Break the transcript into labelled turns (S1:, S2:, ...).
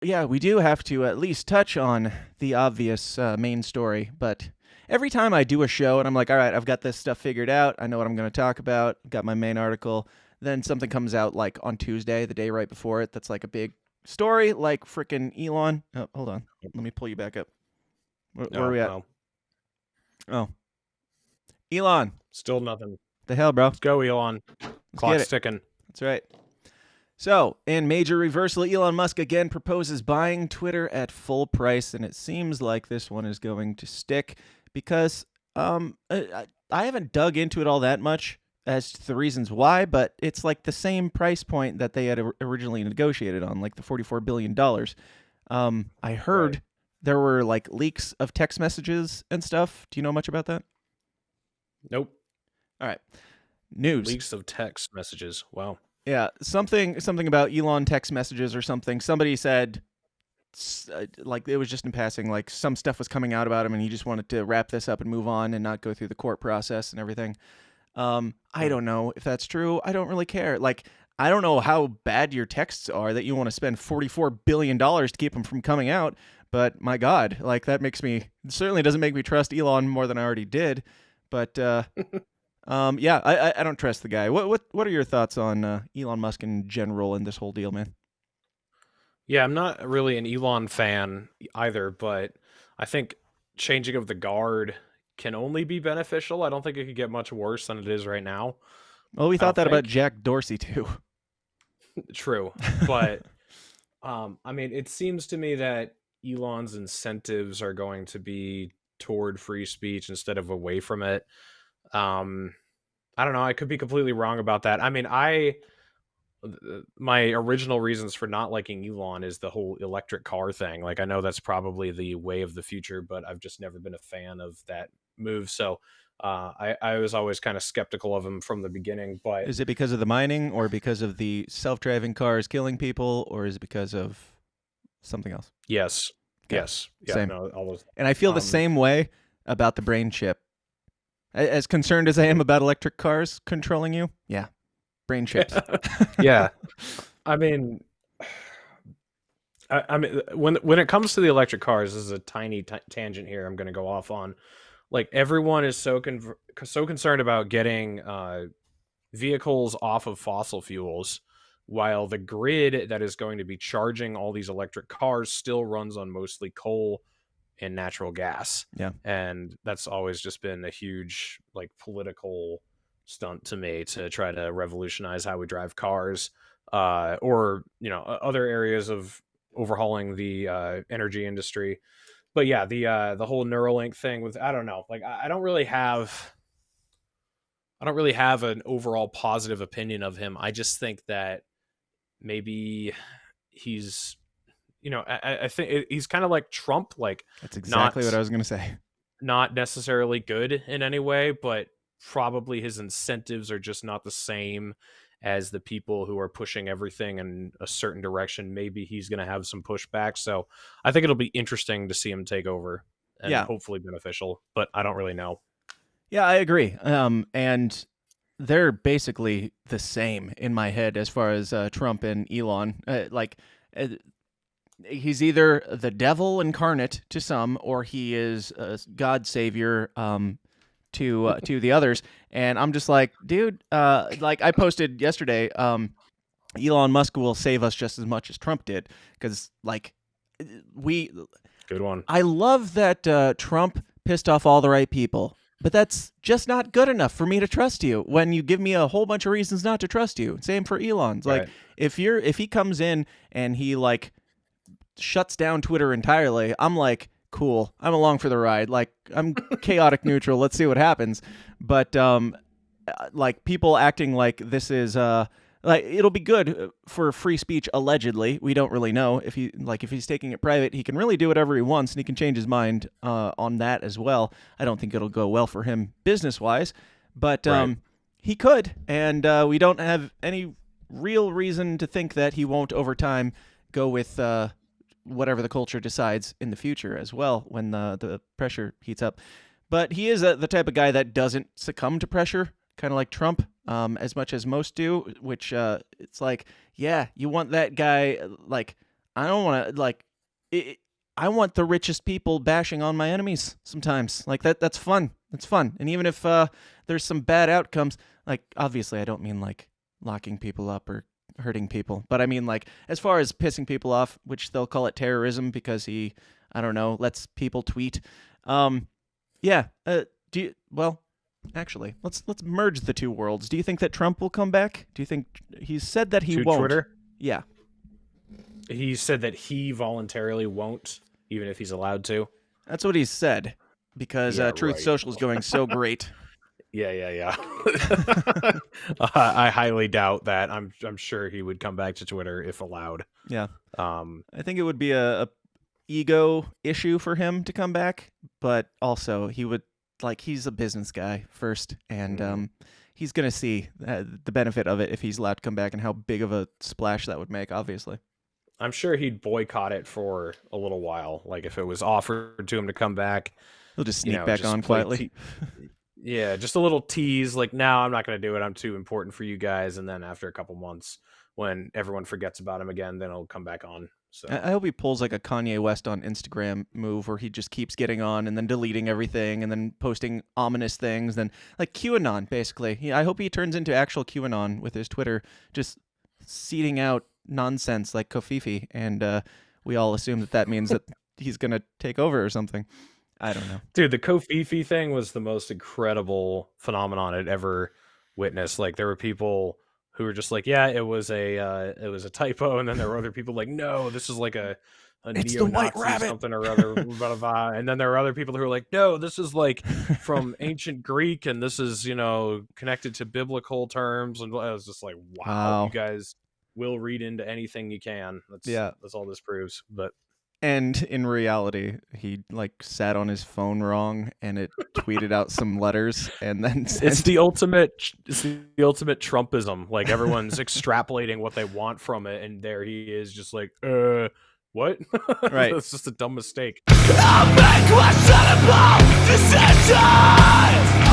S1: yeah, we do have to at least touch on the obvious main story. But every time I do a show and I'm like, all right, I've got this stuff figured out. I know what I'm going to talk about. Got my main article. Then something comes out like on Tuesday, the day right before it. That's like a big story, like freaking Elon. Oh, hold on. Let me pull you back up. Where are
S2: Oh,
S1: we at?
S2: well,
S1: Oh, Elon.
S2: still nothing.
S1: The hell, bro?
S2: Let's go, Elon.
S1: Let's get
S2: Clock's
S1: it.
S2: ticking.
S1: That's right. So, in major reversal, Elon Musk again proposes buying Twitter at full price, and it seems like this one is going to stick because I haven't dug into it all that much as to the reasons why, but it's like the same price point that they had originally negotiated on, like the $44 billion. I
S2: Right.
S1: heard there were like leaks of text messages and stuff. Do you know much about that?
S2: Nope.
S1: All right. News.
S2: Leaks of text messages. Wow.
S1: Yeah, something about Elon text messages or something. Somebody said, like it was just in passing, like some stuff was coming out about him, and he just wanted to wrap this up and move on and not go through the court process and everything. I
S2: Hmm.
S1: don't know if that's true. I don't really care. Like, I don't know how bad your texts are that you want to spend $44 billion to keep them from coming out. But my God, like that makes me it certainly doesn't make me trust Elon more than I already did. But yeah, I don't trust the guy. What are your thoughts on Elon Musk in general and this whole deal, man?
S2: Yeah, I'm not really an Elon fan either, but I think changing of the guard can only be beneficial. I don't think it could get much worse than it is right now.
S1: Well, we
S2: I
S1: thought
S2: don't
S1: that about
S2: think.
S1: Jack Dorsey too.
S2: True. But I mean, it seems to me that Elon's incentives are going to be toward free speech instead of away from it. Um, I don't know. I could be completely wrong about that. I mean, my original reasons for not liking Elon is the whole electric car thing. Like, I know that's probably the way of the future, but I've just never been a fan of that move. So I was always kind of skeptical of him from the beginning. But
S1: Is it because of the mining, or because of the self-driving cars killing people, or is it because of something else?
S2: yes,
S1: Okay,
S2: yeah,
S1: same.
S2: no, all those.
S1: And I feel the
S2: Um,
S1: same way about the brain chip. As concerned as I am about electric cars controlling you, yeah, brain chips.
S2: yeah, I mean, I mean, when it comes to the electric cars, this is a tiny tangent here. I'm going to go off on. Like, everyone is so concerned about getting vehicles off of fossil fuels, while the grid that is going to be charging all these electric cars still runs on mostly coal and natural gas.
S1: Yeah.
S2: And that's always just been a huge like political stunt to me to try to revolutionize how we drive cars, or other areas of overhauling the energy industry. But yeah, the whole Neuralink thing with, I don't know, like I don't really have an overall positive opinion of him. I just think that maybe he's, I think he's kind of like Trump, like
S1: That's exactly what
S2: not
S1: I was going to say.
S2: not necessarily good in any way, but probably his incentives are just not the same as the people who are pushing everything in a certain direction. Maybe he's going to have some pushback. So I think it'll be interesting to see him take over and
S1: Yeah.
S2: hopefully beneficial, but I don't really know.
S1: Yeah, I agree. And they're basically the same in my head as far as Trump and Elon. Uh, he's either the devil incarnate to some, or he is God's savior to the others. And I'm just like, dude, like I posted yesterday, Elon Musk will save us just as much as Trump did, because like we
S2: Good one.
S1: I love that Trump pissed off all the right people, but that's just not good enough for me to trust you when you give me a whole bunch of reasons not to trust you. Same for Elon's. Like,
S2: Right.
S1: if he comes in and he like shuts down Twitter entirely, I'm like, cool. I'm along for the ride. Like, I'm chaotic neutral. Let's see what happens. But like people acting like this is like it'll be good for free speech allegedly. We don't really know if he's taking it private, he can really do whatever he wants and he can change his mind on that as well. I don't think it'll go well for him business wise, but
S2: Right.
S1: he could, and we don't have any real reason to think that he won't over time go with whatever the culture decides in the future as well when the pressure heats up. But he is the type of guy that doesn't succumb to pressure, kind of like Trump, as much as most do, which it's like, yeah, you want that guy. Like, I don't want to like. I want the richest people bashing on my enemies sometimes. Like that's fun. That's fun. And even if there's some bad outcomes, like obviously I don't mean like locking people up or hurting people, but I mean like as far as pissing people off, which they'll call it terrorism because he, I don't know, lets people tweet. Yeah. Well, actually, let's merge the two worlds. Do you think that Trump will come back? Do you think he's said that he
S2: To
S1: won't?
S2: Twitter?
S1: Yeah.
S2: He said that he voluntarily won't, even if he's allowed to.
S1: That's what he said because
S2: Yeah,
S1: Truth
S2: right.
S1: Social is going so great.
S2: Yeah. I highly doubt that. I'm sure he would come back to Twitter if allowed.
S1: Yeah.
S2: Um,
S1: I think it would be a ego issue for him to come back, but also he would like he's a business guy first, and he's gonna see the benefit of it if he's allowed to come back and how big of a splash that would make. Obviously,
S2: I'm sure he'd boycott it for a little while. Like if it was offered to him to come back,
S1: he'll just sneak back
S2: just
S1: on
S2: play
S1: quietly.
S2: yeah, just a little tease. Like, no, I'm not going to do it. I'm too important for you guys. And then after a couple months, when everyone forgets about him again, then he'll come back on. So
S1: I hope he pulls like a Kanye West on Instagram move where he just keeps getting on and then deleting everything and then posting ominous things. Then like QAnon, basically. I hope he turns into actual QAnon with his Twitter, just seeding out nonsense like Kofifi, and we all assume that means that he's gonna take over or something. I don't know,
S2: dude. The Kofifi thing was the most incredible phenomenon I'd ever witnessed. Like there were people who were just like, yeah, it was a typo, and then there were other people like, no, this is like a
S1: it's the White
S2: neo-Nazi
S1: Rabbit
S2: something or other, blah, blah, blah. And then there were other people who were like, no, this is like from ancient Greek, and this is connected to biblical terms. And I was just like, wow. You guys will read into anything you can. That's all this proves. But
S1: and in reality, he like sat on his phone wrong, and it tweeted out some letters, and then
S2: it's the ultimate Trumpism. Like everyone's extrapolating what they want from it, and there he is, just like, what?
S1: Right.
S2: It's just a dumb mistake.
S3: I'll make questionable decisions.